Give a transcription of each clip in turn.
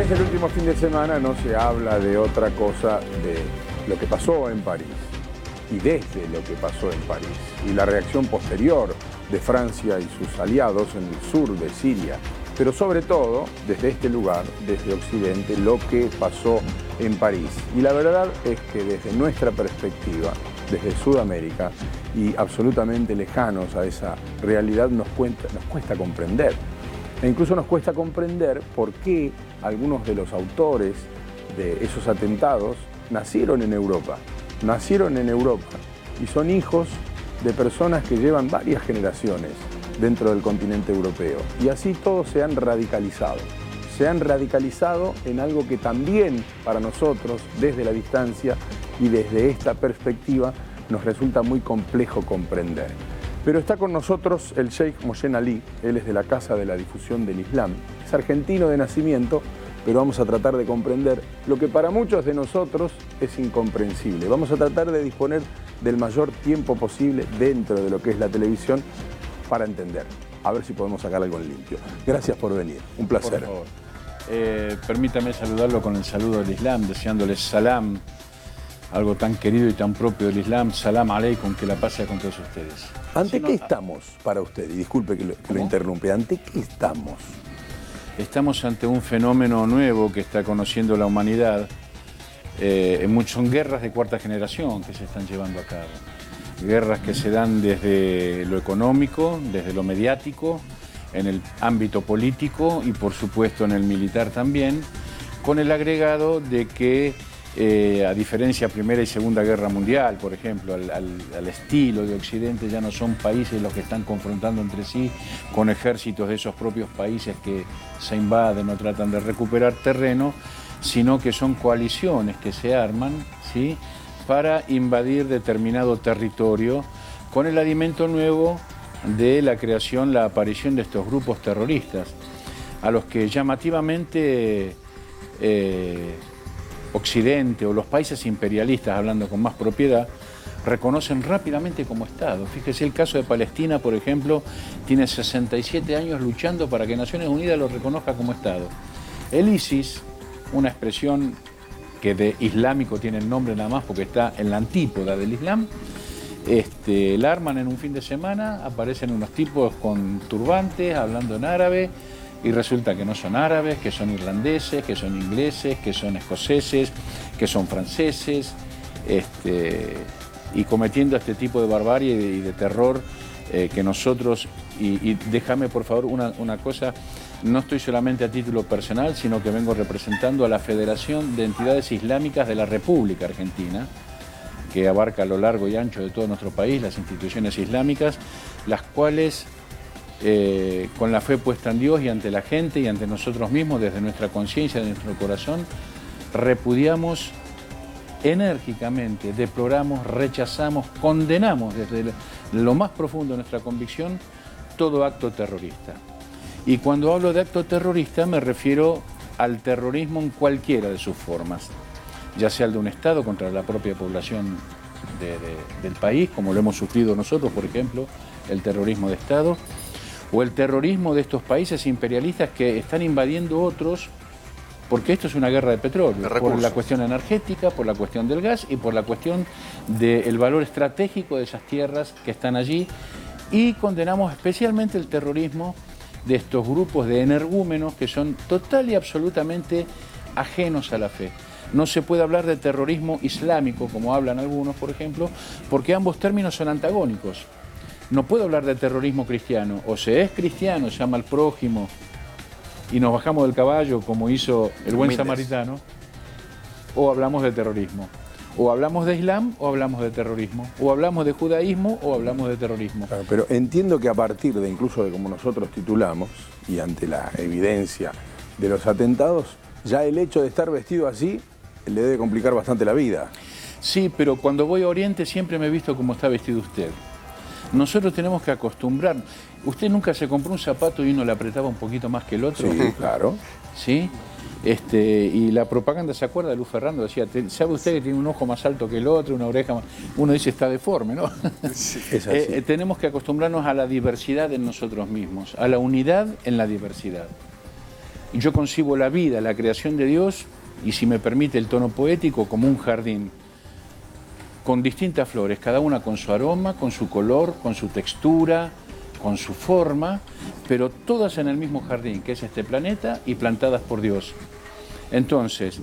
Desde el último fin de semana no se habla de otra cosa de lo que pasó en París y desde lo que pasó en París y la reacción posterior de Francia y sus aliados en el sur de Siria, pero sobre todo desde este lugar, desde Occidente, lo que pasó en París. Y la verdad es que desde nuestra perspectiva, desde Sudamérica y absolutamente lejanos a esa realidad, nos cuesta comprender. E incluso nos cuesta comprender por qué algunos de los autores de esos atentados nacieron en Europa y son hijos de personas que llevan varias generaciones dentro del continente europeo. Y así todos se han radicalizado en algo que también para nosotros, desde la distancia y desde esta perspectiva, nos resulta muy complejo comprender. Pero está con nosotros el Sheikh Mohsen Ali, él es de la Casa de la Difusión del Islam, es argentino de nacimiento, pero vamos a tratar de comprender lo que para muchos de nosotros es incomprensible. Vamos a tratar de disponer del mayor tiempo posible dentro de lo que es la televisión para entender. A ver si podemos sacar algo en limpio. Gracias por venir, un placer. Por favor. Permítame saludarlo con el saludo del Islam, deseándoles salam, algo tan querido y tan propio del Islam, salam aleikum, que la paz sea con todos ustedes. ¿Ante qué estamos para usted? Y disculpe que lo interrumpe, ¿ante qué estamos? Estamos ante un fenómeno nuevo que está conociendo la humanidad. Son guerras de cuarta generación que se están llevando a cabo. Guerras que se dan desde lo económico, desde lo mediático, en el ámbito político y por supuesto en el militar también, con el agregado de que a diferencia de Primera y Segunda Guerra Mundial, por ejemplo, al estilo de Occidente, ya no son países los que están confrontando entre sí con ejércitos de esos propios países que se invaden o tratan de recuperar terreno, sino que son coaliciones que se arman, ¿sí?, para invadir determinado territorio con el alimento nuevo de la creación, la aparición de estos grupos terroristas, a los que llamativamente Occidente o los países imperialistas, hablando con más propiedad, reconocen rápidamente como Estado. Fíjese el caso de Palestina, por ejemplo, tiene 67 años luchando para que Naciones Unidas lo reconozca como Estado. El ISIS, una expresión que de islámico tiene el nombre nada más porque está en la antípoda del Islam, la arman en un fin de semana, aparecen unos tipos con turbantes, hablando en árabe, y resulta que no son árabes, que son irlandeses, que son ingleses, que son escoceses, que son franceses, y cometiendo este tipo de barbarie y de terror que nosotros, y déjame por favor una cosa, no estoy solamente a título personal, sino que vengo representando a la Federación de Entidades Islámicas de la República Argentina, que abarca a lo largo y ancho de todo nuestro país las instituciones islámicas, las cuales con la fe puesta en Dios y ante la gente y ante nosotros mismos, desde nuestra conciencia, de nuestro corazón, repudiamos enérgicamente, deploramos, rechazamos, condenamos desde lo más profundo de nuestra convicción todo acto terrorista. Y cuando hablo de acto terrorista me refiero al terrorismo en cualquiera de sus formas, ya sea el de un Estado contra la propia población del país, como lo hemos sufrido nosotros, por ejemplo, el terrorismo de Estado, o el terrorismo de estos países imperialistas que están invadiendo otros, porque esto es una guerra de petróleo, por la cuestión energética, por la cuestión del gas y por la cuestión del valor estratégico de esas tierras que están allí, y condenamos especialmente el terrorismo de estos grupos de energúmenos que son total y absolutamente ajenos a la fe. No se puede hablar de terrorismo islámico, como hablan algunos, por ejemplo, porque ambos términos son antagónicos. No puedo hablar de terrorismo cristiano. O se es cristiano, se ama al prójimo y nos bajamos del caballo, como hizo el buen samaritano, o hablamos de terrorismo. O hablamos de Islam o hablamos de terrorismo. O hablamos de judaísmo o hablamos de terrorismo. Claro, pero entiendo que a partir de incluso de como nosotros titulamos y ante la evidencia de los atentados, ya el hecho de estar vestido así le debe complicar bastante la vida. Sí, pero cuando voy a Oriente siempre me he visto como está vestido usted. Nosotros tenemos que acostumbrar. ¿Usted nunca se compró un zapato y uno le apretaba un poquito más que el otro? Sí, claro. ¿Sí? Y la propaganda, ¿se acuerda? Luz Ferrando decía, ¿sabe usted que tiene un ojo más alto que el otro, una oreja más? Uno dice, está deforme, ¿no? Sí, es así. Tenemos que acostumbrarnos a la diversidad en nosotros mismos, a la unidad en la diversidad. Y yo concibo la vida, la creación de Dios, y si me permite el tono poético, como un jardín, con distintas flores, cada una con su aroma, con su color, con su textura, con su forma, pero todas en el mismo jardín, que es este planeta, y plantadas por Dios. Entonces,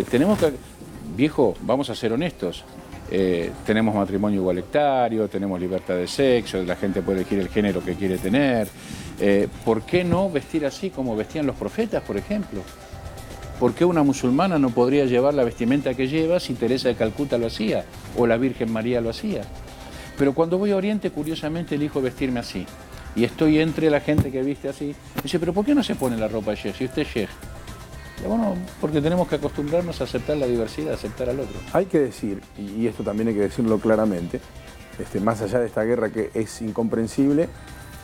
tenemos que... Viejo, vamos a ser honestos, tenemos matrimonio igualitario, tenemos libertad de sexo, la gente puede elegir el género que quiere tener. ¿Por qué no vestir así como vestían los profetas, por ejemplo? ¿Por qué una musulmana no podría llevar la vestimenta que lleva si Teresa de Calcuta lo hacía o la Virgen María lo hacía? Pero cuando voy a Oriente, curiosamente elijo vestirme así. Y estoy entre la gente que viste así. Me dice, ¿pero por qué no se pone la ropa sheikh si usted es sheikh? Bueno, porque tenemos que acostumbrarnos a aceptar la diversidad, a aceptar al otro. Hay que decir, y esto también hay que decirlo claramente, más allá de esta guerra que es incomprensible,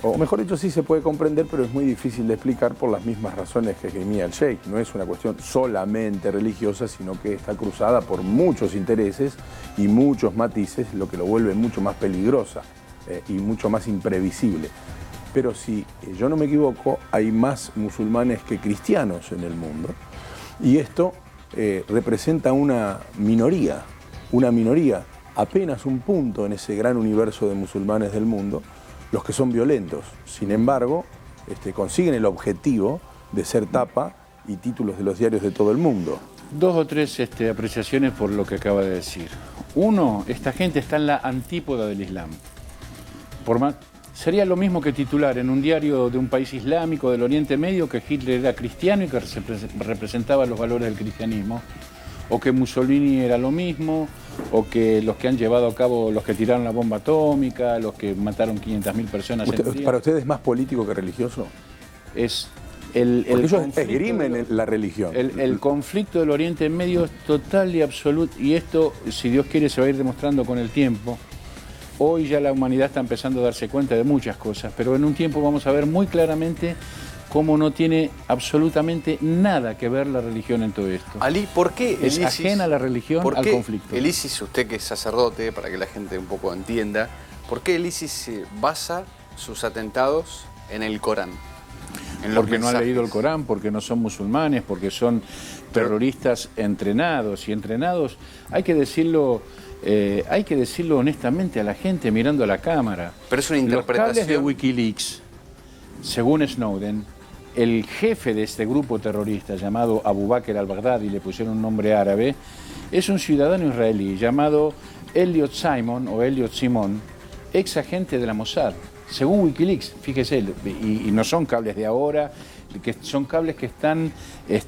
o mejor dicho, sí se puede comprender, pero es muy difícil de explicar por las mismas razones que esgrimía el sheikh. No es una cuestión solamente religiosa, sino que está cruzada por muchos intereses y muchos matices, lo que lo vuelve mucho más peligrosa y mucho más imprevisible. Pero si yo no me equivoco, hay más musulmanes que cristianos en el mundo, y esto representa una minoría, apenas un punto en ese gran universo de musulmanes del mundo, los que son violentos. Sin embargo, consiguen el objetivo de ser tapa y títulos de los diarios de todo el mundo. Dos o tres apreciaciones por lo que acaba de decir. Uno, esta gente está en la antípoda del Islam. Sería lo mismo que titular en un diario de un país islámico del Oriente Medio que Hitler era cristiano y que representaba los valores del cristianismo, o que Mussolini era lo mismo, o que los que han llevado a cabo, los que tiraron la bomba atómica, los que mataron 500.000 personas en un día. ¿Para usted es más político que religioso? Es porque ellos esgrimen la religión. El conflicto del Oriente Medio es total y absoluto, y esto, si Dios quiere, se va a ir demostrando con el tiempo. Hoy ya la humanidad está empezando a darse cuenta de muchas cosas, pero en un tiempo vamos a ver muy claramente cómo no tiene absolutamente nada que ver la religión en todo esto. Ali, ¿por qué es ajena la religión al conflicto? El ISIS, usted que es sacerdote, para que la gente un poco entienda, ¿por qué el ISIS basa sus atentados en el Corán? Porque no han leído el Corán, porque no son musulmanes, porque son terroristas entrenados. Y entrenados, hay que decirlo honestamente a la gente mirando a la cámara. Pero es una interpretación. Los cables de Wikileaks, según Snowden, el jefe de este grupo terrorista llamado Abu Bakr al-Baghdadi, le pusieron un nombre árabe, es un ciudadano israelí llamado Elliot Simon, ex agente de la Mossad. Según Wikileaks, fíjese, y no son cables de ahora, que son cables que están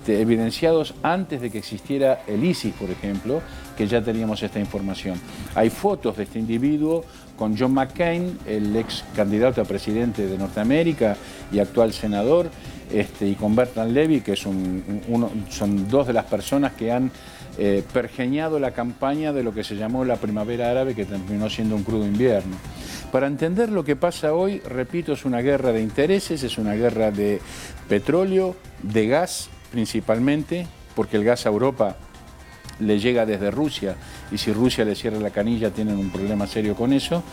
evidenciados antes de que existiera el ISIS, por ejemplo, que ya teníamos esta información. Hay fotos de este individuo con John McCain, el ex candidato a presidente de Norteamérica y actual senador, y con Bertrand Levy, que son dos de las personas que han pergeñado la campaña de lo que se llamó la primavera árabe, que terminó siendo un crudo invierno. Para entender lo que pasa hoy, repito, es una guerra de intereses, es una guerra de petróleo, de gas principalmente, porque el gas a Europa le llega desde Rusia, y si Rusia le cierra la canilla tienen un problema serio con eso.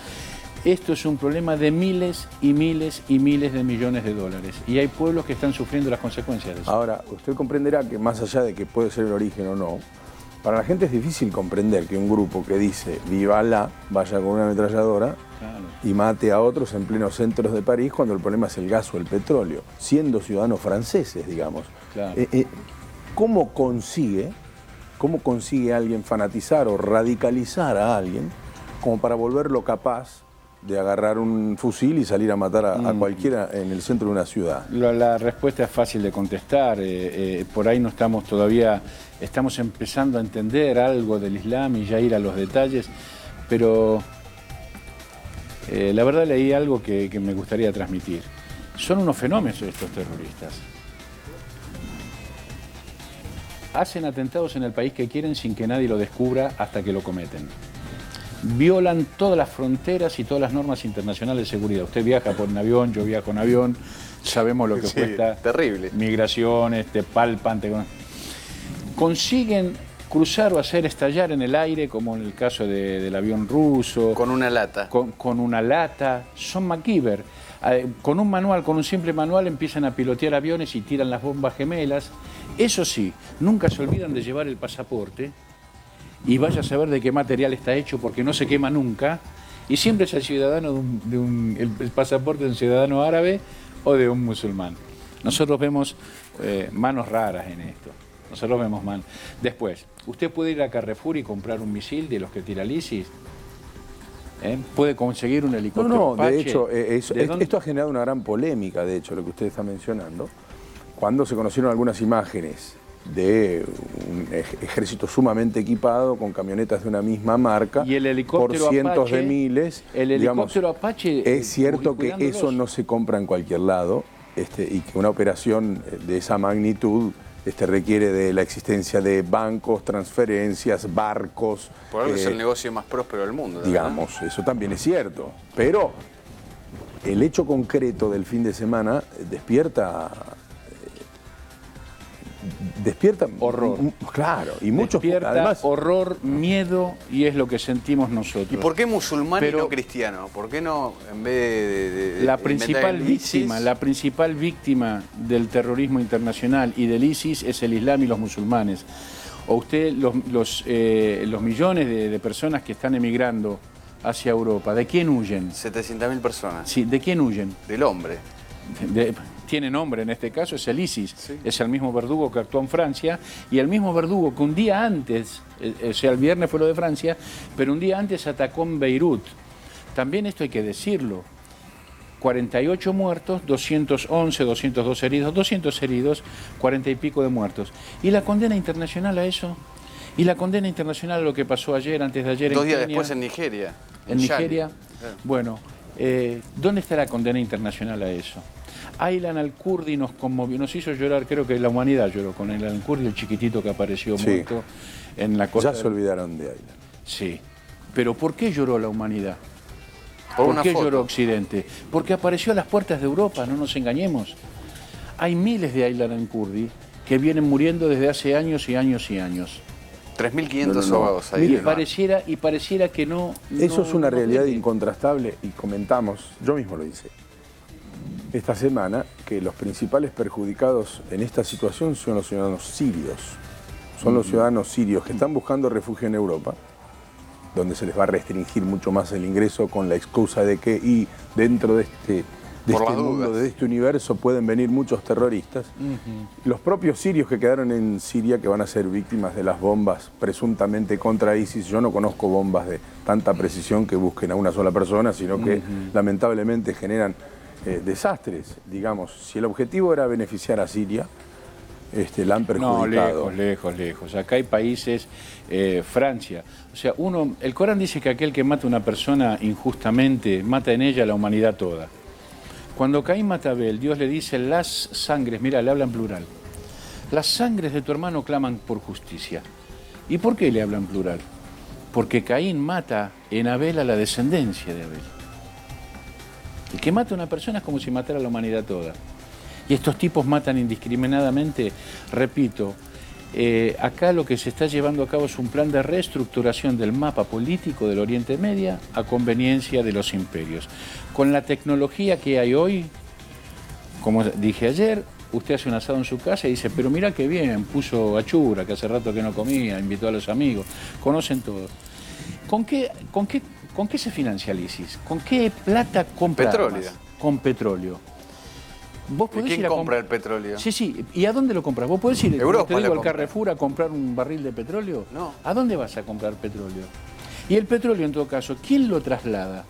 Esto es un problema de miles y miles y miles de millones de dólares, y hay pueblos que están sufriendo las consecuencias de eso. Ahora, usted comprenderá que más allá de que puede ser el origen o no, para la gente es difícil comprender que un grupo que dice viva Alá vaya con una ametralladora y mate a otros en plenos centros de París cuando el problema es el gas o el petróleo, siendo ciudadanos franceses, digamos. Claro. ¿Cómo consigue alguien fanatizar o radicalizar a alguien como para volverlo capaz de agarrar un fusil y salir a matar a cualquiera en el centro de una ciudad? La respuesta es fácil de contestar. Por ahí no estamos todavía, estamos empezando a entender algo del Islam y ya ir a los detalles, pero la verdad leí algo que me gustaría transmitir. Son unos fenómenos estos terroristas. Hacen atentados en el país que quieren sin que nadie lo descubra hasta que lo cometen. Violan todas las fronteras y todas las normas internacionales de seguridad. Usted viaja por un avión, yo viajo en avión, sabemos lo que cuesta. Terrible. Migraciones, te palpan, consiguen cruzar o hacer estallar en el aire, como en el caso del avión ruso. Con una lata. Con una lata. Son MacGyver. Con un manual, con un simple manual, empiezan a pilotear aviones y tiran las bombas gemelas. Eso sí, nunca se olvidan de llevar el pasaporte y vaya a saber de qué material está hecho porque no se quema nunca. Y siempre es el ciudadano el pasaporte de un ciudadano árabe o de un musulmán. Nosotros vemos manos raras en esto. Nosotros vemos mal. Después, usted puede ir a Carrefour y comprar un misil de los que tira el ISIS. Puede conseguir un helicóptero Apache. De hecho, esto ha generado una gran polémica, de hecho, lo que usted está mencionando, cuando se conocieron algunas imágenes de un ejército sumamente equipado con camionetas de una misma marca y el helicóptero por cientos Apache, de miles. El helicóptero Apache. Es cierto que eso no se compra en cualquier lado y que una operación de esa magnitud requiere de la existencia de bancos, transferencias, barcos. Por algo es el negocio más próspero del mundo. Digamos, eso también es cierto. Pero el hecho concreto del fin de semana despierta horror. Claro, y muchos. Despierta además, horror, miedo, y es lo que sentimos nosotros. ¿Y por qué musulmán y no cristiano? ¿Por qué no, en vez de la principal víctima del terrorismo internacional y del ISIS es el Islam y los musulmanes? O usted, los millones de personas que están emigrando hacia Europa, ¿de quién huyen? 700.000 personas. Sí, ¿de quién huyen? Del hombre. Tiene nombre en este caso, es el ISIS. Sí. Es el mismo verdugo que actuó en Francia y el mismo verdugo que un día antes, o sea, el viernes fue lo de Francia, pero un día antes atacó en Beirut. También esto hay que decirlo. 48 muertos, 211, 202 heridos, 200 heridos, 40 y pico de muertos. ¿Y la condena internacional a eso? ¿Y la condena internacional a lo que pasó ayer, antes de ayer en 2 días Kenia? después en Nigeria. En Nigeria. Claro. Bueno, ¿dónde está la condena internacional a eso? Aylan al-Kurdi nos conmovió, nos hizo llorar, creo que la humanidad lloró con Aylan al-Kurdi, el chiquitito que apareció muerto en la costa. Ya se olvidaron de Aylan. Sí, pero ¿por qué lloró la humanidad? ¿Por qué lloró Occidente? Porque apareció a las puertas de Europa, no nos engañemos. Hay miles de Aylan al-Kurdi que vienen muriendo desde hace años y años y años. 3.500 ahogados ahí. Y pareciera que no. Eso es una realidad incontrastable y comentamos, yo mismo lo hice esta semana, que los principales perjudicados en esta situación son los ciudadanos sirios. Son los ciudadanos sirios que están buscando refugio en Europa, donde se les va a restringir mucho más el ingreso con la excusa de que dentro de este mundo, de este universo, pueden venir muchos terroristas. Los propios sirios que quedaron en Siria, que van a ser víctimas de las bombas presuntamente contra ISIS. Yo no conozco bombas de tanta precisión que busquen a una sola persona, sino que lamentablemente generan desastres, digamos. Si el objetivo era beneficiar a Siria, la han perjudicado. No, lejos. Acá hay países, Francia. O sea, el Corán dice que aquel que mata a una persona injustamente, mata en ella a la humanidad toda. Cuando Caín mata a Abel, Dios le dice, las sangres, mira, le habla en plural, las sangres de tu hermano claman por justicia. ¿Y por qué le habla en plural? Porque Caín mata en Abel a la descendencia de Abel. El que mata a una persona es como si matara a la humanidad toda. Y estos tipos matan indiscriminadamente. Repito, acá lo que se está llevando a cabo es un plan de reestructuración del mapa político del Oriente Medio a conveniencia de los imperios. Con la tecnología que hay hoy, como dije ayer, usted hace un asado en su casa y dice, pero mira qué bien, puso achura, que hace rato que no comía, invitó a los amigos, conocen todo. ¿Con qué se financia el ISIS? ¿Con qué plata compra petróleo? Armas? Con petróleo. ¿Vos podés ¿Quién ir a compra el petróleo? Sí. ¿Y a dónde lo compras? ¿Vos podés ir Europa al Carrefour a comprar un barril de petróleo? No. ¿A dónde vas a comprar petróleo? Y el petróleo, en todo caso, ¿quién lo traslada?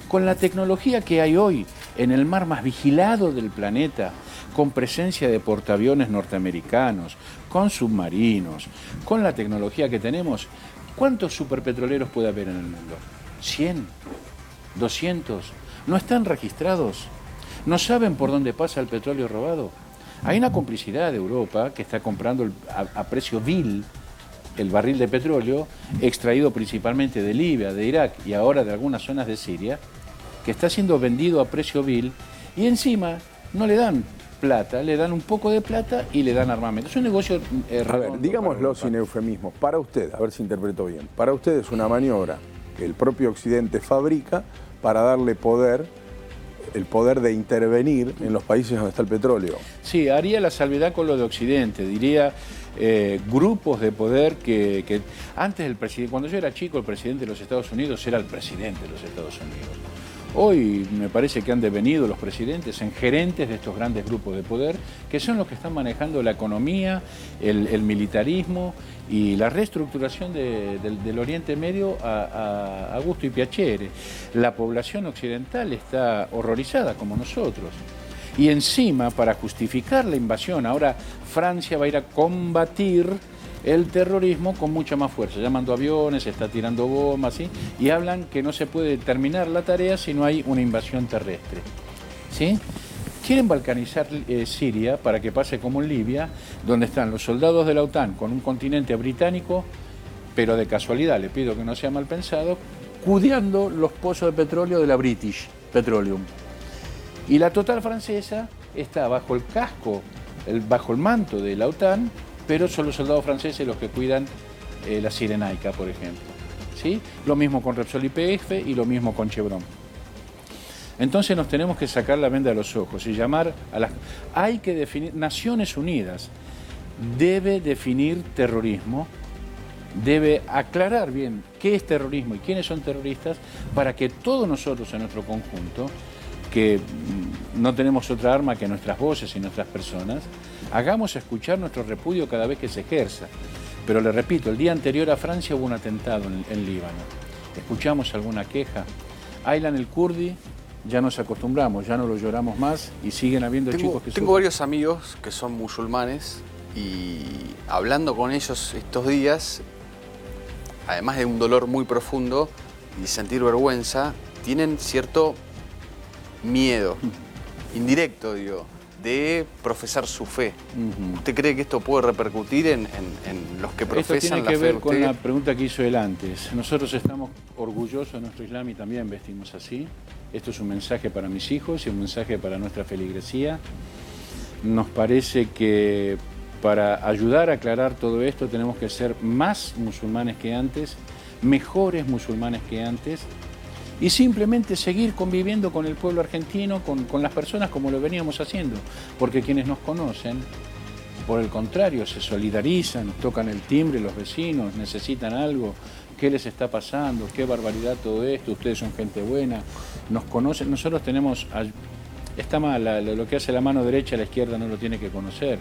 Con la tecnología que hay hoy en el mar más vigilado del planeta, con presencia de portaaviones norteamericanos, con submarinos, con la tecnología que tenemos, ¿cuántos superpetroleros puede haber en el mundo? ¿100? ¿200? ¿No están registrados? ¿No saben por dónde pasa el petróleo robado? Hay una complicidad de Europa que está comprando a precio vil el barril de petróleo extraído principalmente de Libia, de Irak y ahora de algunas zonas de Siria, que está siendo vendido a precio vil y encima no le dan plata, le dan un poco de plata y le dan armamento. Es un negocio A ver, digámoslo sin eufemismos. Para usted, a ver si interpreto bien, para usted es una maniobra que el propio Occidente fabrica para darle poder el poder de intervenir en los países donde está el petróleo. Sí, haría la salvedad con lo de Occidente, diría grupos de poder que antes el presidente, cuando yo era chico, el presidente de los Estados Unidos era el presidente de los Estados Unidos. Hoy me parece que han devenido los presidentes en gerentes de estos grandes grupos de poder, que son los que están manejando la economía, el militarismo y la reestructuración del Oriente Medio a gusto y piacere. La población occidental está horrorizada como nosotros. Y encima, para justificar la invasión, ahora Francia va a ir a combatir el terrorismo con mucha más fuerza. Ya mandó aviones, está tirando bombas, ¿sí? Y hablan que no se puede terminar la tarea si no hay una invasión terrestre, ¿sí? Quieren balcanizar Siria para que pase como en Libia, donde están los soldados de la OTAN con un continente británico, pero de casualidad, le pido que no sea mal pensado, cudeando los pozos de petróleo de la British Petroleum. Y la Total francesa está bajo el casco, bajo el manto de la OTAN, pero son los soldados franceses los que cuidan la Cirenaica, por ejemplo, ¿sí? Lo mismo con Repsol YPF y lo mismo con Chevron. Entonces nos tenemos que sacar la venda de los ojos y llamar a las... Hay que definir, Naciones Unidas debe definir terrorismo, debe aclarar bien qué es terrorismo y quiénes son terroristas para que todos nosotros en nuestro conjunto, que no tenemos otra arma que nuestras voces y nuestras personas, hagamos escuchar nuestro repudio cada vez que se ejerza. Pero le repito, el día anterior a Francia hubo un atentado en Líbano. ¿Escuchamos alguna queja? Aylan el Kurdi, ya nos acostumbramos, ya no lo lloramos más y siguen habiendo chicos que Tengo varios amigos que son musulmanes y hablando con ellos estos días, además de un dolor muy profundo y sentir vergüenza, tienen cierto miedo, indirecto, digo, de profesar su fe. ¿Usted cree que esto puede repercutir en los que profesan la fe? Esto tiene que ver con la pregunta que hizo él antes. Nosotros estamos orgullosos de nuestro Islam y también vestimos así. Esto es un mensaje para mis hijos y un mensaje para nuestra feligresía. Nos parece que para ayudar a aclarar todo esto tenemos que ser más musulmanes que antes, mejores musulmanes que antes, y simplemente seguir conviviendo con el pueblo argentino, con las personas como lo veníamos haciendo, porque quienes nos conocen, por el contrario, se solidarizan, tocan el timbre, los vecinos, necesitan algo, qué les está pasando, qué barbaridad todo esto, ustedes son gente buena, nos conocen, nosotros tenemos, está mal, lo que hace la mano derecha, la izquierda no lo tiene que conocer,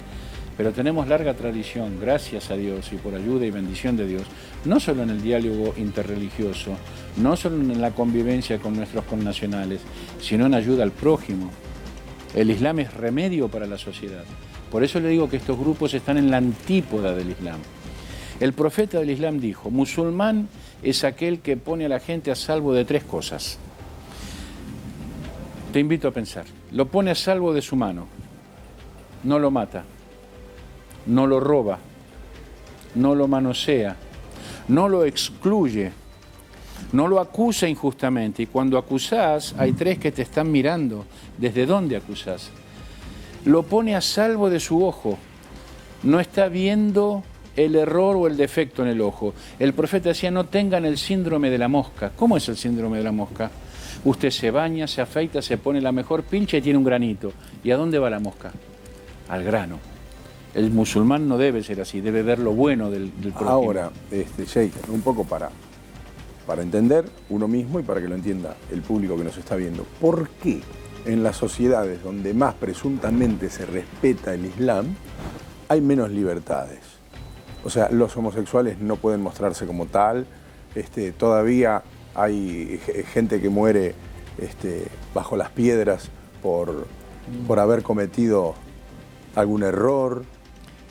pero tenemos larga tradición, gracias a Dios y por ayuda y bendición de Dios, no solo en el diálogo interreligioso, no solo en la convivencia con nuestros connacionales, sino en ayuda al prójimo. El Islam es remedio para la sociedad. Por eso le digo que estos grupos están en la antípoda del Islam. El profeta del Islam dijo, musulmán es aquel que pone a la gente a salvo de 3 cosas. Te invito a pensar, lo pone a salvo de su mano, no lo mata, no lo roba, no lo manosea, no lo excluye, no lo acusa injustamente. Y cuando acusás, hay 3 que te están mirando. ¿Desde dónde acusás? Lo pone a salvo de su ojo. No está viendo el error o el defecto en el ojo. El profeta decía, no tengan el síndrome de la mosca. ¿Cómo es el síndrome de la mosca? Usted se baña, se afeita, se pone la mejor pincha y tiene un granito. ¿Y a dónde va la mosca? Al grano. El musulmán no debe ser así, debe ver lo bueno del prójimo. Ahora, Sheikh, un poco para entender uno mismo y para que lo entienda el público que nos está viendo. ¿Por qué en las sociedades donde más presuntamente se respeta el Islam hay menos libertades? O sea, los homosexuales no pueden mostrarse como tal, todavía hay gente que muere bajo las piedras por haber cometido algún error.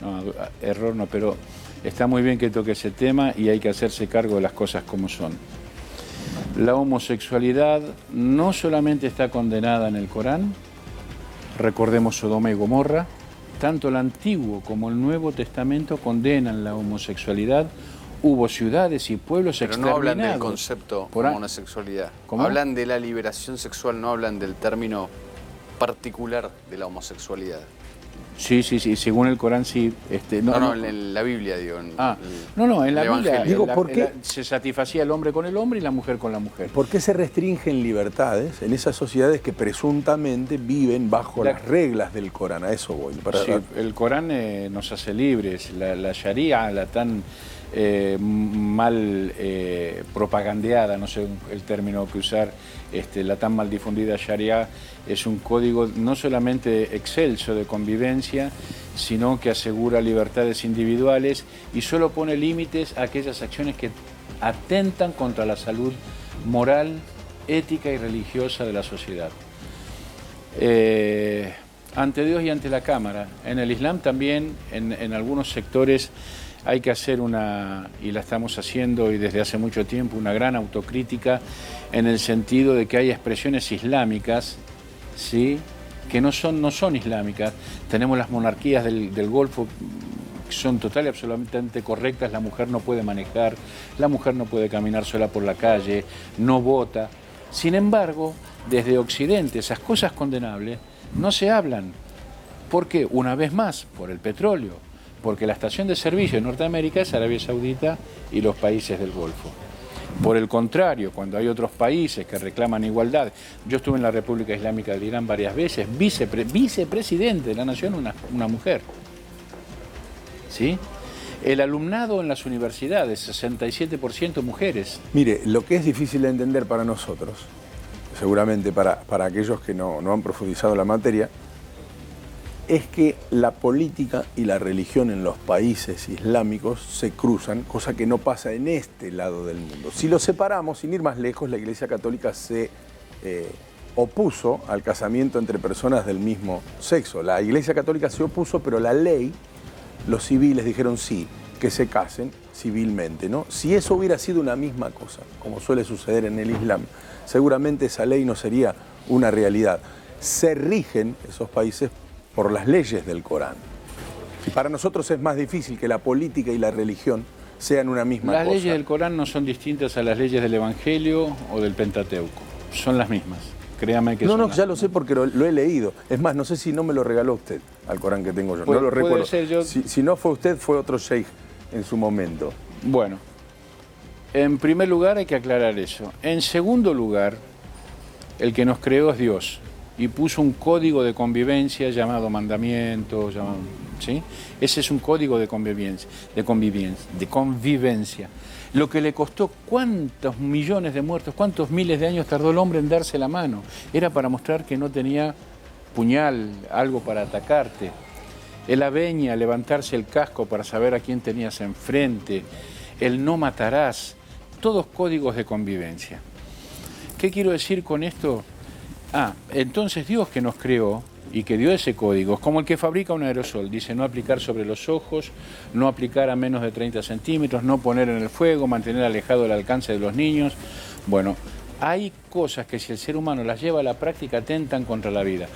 No, error no, pero está muy bien que toque ese tema y hay que hacerse cargo de las cosas como son. La homosexualidad no solamente está condenada en el Corán, recordemos Sodoma y Gomorra, tanto el Antiguo como el Nuevo Testamento condenan la homosexualidad. Hubo ciudades y pueblos exterminados. Pero no hablan del concepto de homosexualidad. ¿Cómo? Hablan de la liberación sexual, no hablan del término particular de la homosexualidad. Sí, según el Corán sí. En la Biblia, digo. En la Biblia Digo, ¿por qué? Se satisfacía el hombre con el hombre y la mujer con la mujer. ¿Por qué se restringen libertades en esas sociedades que presuntamente viven bajo las reglas del Corán? A eso voy. Sí, el Corán nos hace libres. La Sharia, la tan mal propagandeada, no sé el término que usar, la tan mal difundida Sharia, es un código no solamente excelso de convivencia, sino que asegura libertades individuales y solo pone límites a aquellas acciones que atentan contra la salud moral, ética y religiosa de la sociedad. Ante Dios y ante la Cámara. En el Islam también, en algunos sectores, hay que hacer y la estamos haciendo y desde hace mucho tiempo, una gran autocrítica en el sentido de que hay expresiones islámicas, ¿sí?, que no son islámicas. Tenemos las monarquías del Golfo, que son total y absolutamente correctas. La mujer no puede manejar, la mujer no puede caminar sola por la calle, no vota. Sin embargo, desde Occidente, esas cosas condenables no se hablan. ¿Por qué? Una vez más, por el petróleo. Porque la estación de servicio en Norteamérica es Arabia Saudita y los países del Golfo. Por el contrario, cuando hay otros países que reclaman igualdad, yo estuve en la República Islámica del Irán varias veces, vicepresidente de la nación, una mujer. ¿Sí? El alumnado en las universidades, 67% mujeres. Mire, lo que es difícil de entender para nosotros, seguramente para aquellos que no han profundizado la materia, es que la política y la religión en los países islámicos se cruzan, cosa que no pasa en este lado del mundo. Si lo separamos, sin ir más lejos, la Iglesia Católica se opuso al casamiento entre personas del mismo sexo. La Iglesia Católica se opuso, pero la ley, los civiles dijeron sí, que se casen civilmente, ¿no? Si eso hubiera sido una misma cosa, como suele suceder en el Islam, seguramente esa ley no sería una realidad. Se rigen esos países por las leyes del Corán. Y para nosotros es más difícil que la política y la religión sean una misma cosa. Las leyes del Corán no son distintas a las leyes del Evangelio o del Pentateuco. Son las mismas. Créame que son ya lo sé porque lo he leído. Es más, no sé si no me lo regaló usted al Corán que tengo yo. Pues, no lo recuerdo. Ser yo... Si no fue usted, fue otro sheikh en su momento. Bueno, en primer lugar hay que aclarar eso. En segundo lugar, el que nos creó es Dios. Y puso un código de convivencia llamado mandamiento, ¿sí? Ese es un código de convivencia. Lo que le costó cuántos millones de muertos, cuántos miles de años tardó el hombre en darse la mano. Era para mostrar que no tenía puñal, algo para atacarte. El aveña, levantarse el casco para saber a quién tenías enfrente. El no matarás. Todos códigos de convivencia. ¿Qué quiero decir con esto? Entonces Dios que nos creó y que dio ese código, es como el que fabrica un aerosol, dice no aplicar sobre los ojos, no aplicar a menos de 30 centímetros, no poner en el fuego, mantener alejado el alcance de los niños. Bueno, hay cosas que si el ser humano las lleva a la práctica atentan contra la vida.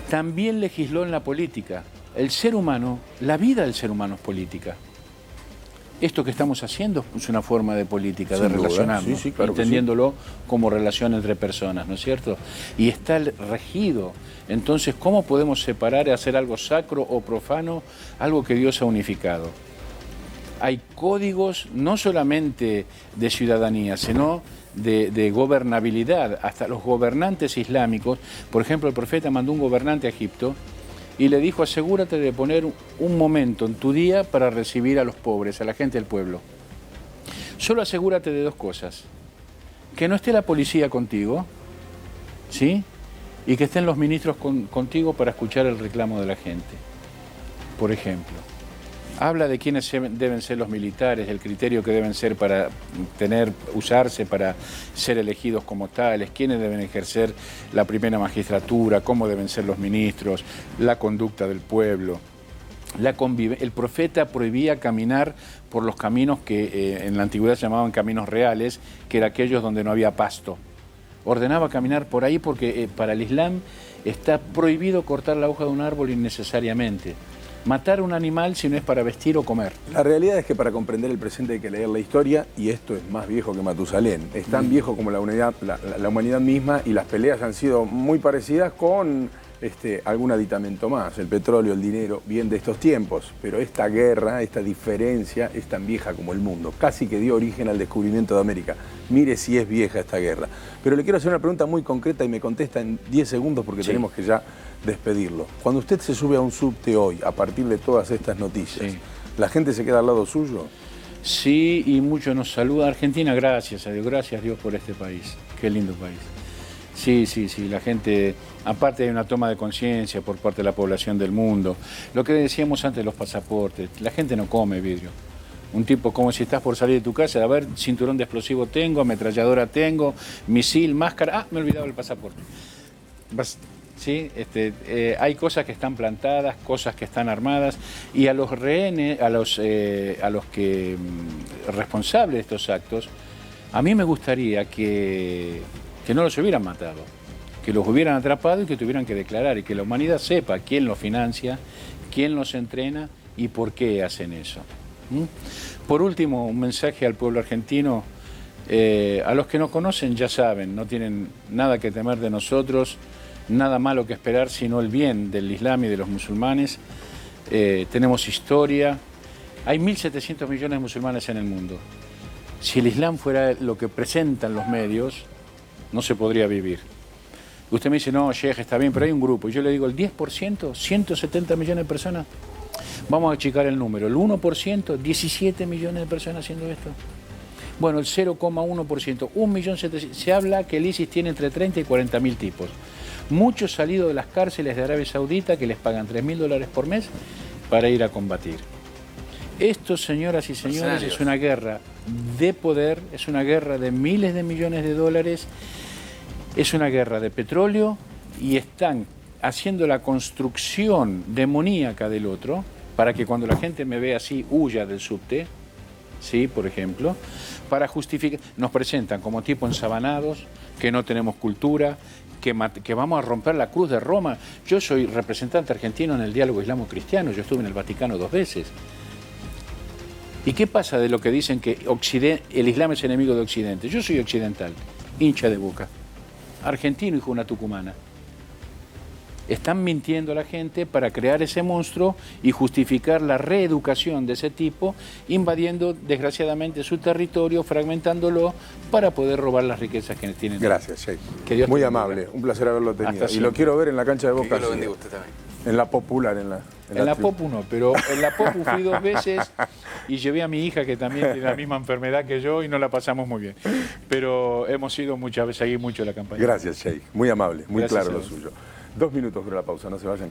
También legisló en la política. El ser humano, la vida del ser humano es política. Esto que estamos haciendo es una forma de política, de relacionarnos, sí, claro, entendiéndolo como relación entre personas, ¿no es cierto? Y está regido. Entonces, ¿cómo podemos separar y hacer algo sacro o profano, algo que Dios ha unificado? Hay códigos no solamente de ciudadanía, sino de gobernabilidad. Hasta los gobernantes islámicos, por ejemplo, el profeta mandó un gobernante a Egipto y le dijo, asegúrate de poner un momento en tu día para recibir a los pobres, a la gente del pueblo. Solo asegúrate de dos cosas. Que no esté la policía contigo, ¿sí? Y que estén los ministros contigo para escuchar el reclamo de la gente. Por ejemplo, habla de quiénes deben ser los militares, el criterio que deben ser para usarse para ser elegidos como tales, quiénes deben ejercer la primera magistratura, cómo deben ser los ministros, la conducta del pueblo. El profeta prohibía caminar por los caminos que en la antigüedad se llamaban caminos reales, que eran aquellos donde no había pasto. Ordenaba caminar por ahí porque para el Islam está prohibido cortar la hoja de un árbol innecesariamente. Matar un animal si no es para vestir o comer. La realidad es que para comprender el presente hay que leer la historia, y esto es más viejo que Matusalén. Es tan viejo como la humanidad misma, y las peleas han sido muy parecidas con algún aditamento más. El petróleo, el dinero, bien de estos tiempos. Pero esta guerra, esta diferencia es tan vieja como el mundo. Casi que dio origen al descubrimiento de América. Mire si es vieja esta guerra. Pero le quiero hacer una pregunta muy concreta y me contesta en 10 segundos porque tenemos que ya despedirlo. Cuando usted se sube a un subte hoy, a partir de todas estas noticias, ¿la gente se queda al lado suyo? Sí, y mucho nos saluda. Argentina, gracias a Dios, gracias a Dios por este país. Qué lindo país. Sí, la gente, aparte hay una toma de conciencia por parte de la población del mundo. Lo que decíamos antes de los pasaportes, la gente no come vidrio. Un tipo como si estás por salir de tu casa, a ver, cinturón de explosivo tengo, ametralladora tengo, misil, máscara, me he olvidado el pasaporte. ¿Sí? Hay cosas que están plantadas, cosas que están armadas, y a los rehenes, a los que responsables de estos actos, a mí me gustaría que no los hubieran matado, que los hubieran atrapado y que tuvieran que declarar, y que la humanidad sepa quién los financia, quién los entrena y por qué hacen eso. Por último, un mensaje al pueblo argentino. A los que nos conocen ya saben, no tienen nada que temer de nosotros, nada malo que esperar, sino el bien del Islam y de los musulmanes. Tenemos historia. Hay 1.700 millones de musulmanes en el mundo. Si el Islam fuera lo que presentan los medios, no se podría vivir. Usted me dice, no, Sheikh, está bien, pero hay un grupo. Y yo le digo, el 10%, 170 millones de personas. Vamos a achicar el número. El 1%, 17 millones de personas haciendo esto. Bueno, el 0,1%, 1.700.000. Se habla que el ISIS tiene entre 30 y 40.000 tipos. Muchos salidos de las cárceles de Arabia Saudita que les pagan $3.000 por mes para ir a combatir. Esto, señoras y señores, es una guerra de poder, es una guerra de miles de millones de dólares, es una guerra de petróleo, y están haciendo la construcción demoníaca del otro para que cuando la gente me vea así huya del subte, ¿sí? Por ejemplo, para justificar, nos presentan como tipo ensabanados, que no tenemos cultura, que vamos a romper la cruz de Roma. Yo soy representante argentino en el diálogo islamo-cristiano, yo estuve en el Vaticano 2 veces. ¿Y qué pasa de lo que dicen que el Islam es enemigo de Occidente? Yo soy occidental, hincha de Boca, argentino, hijo de una tucumana. Están mintiendo a la gente para crear ese monstruo y justificar la reeducación de ese tipo, invadiendo desgraciadamente su territorio, fragmentándolo para poder robar las riquezas que tienen. Gracias, Sheikh. Muy amable, un placer haberlo tenido. Y lo quiero ver en la cancha de Boca. Que lo bendiga usted también. En la Popular, en la Popu no, pero en la Popu fui 2 veces y llevé a mi hija que también tiene la misma enfermedad que yo y no la pasamos muy bien. Pero hemos ido muchas veces, seguí mucho la campaña. Gracias, Sheikh. Muy amable, muy claro lo suyo. 2 minutos para la pausa, no se vayan.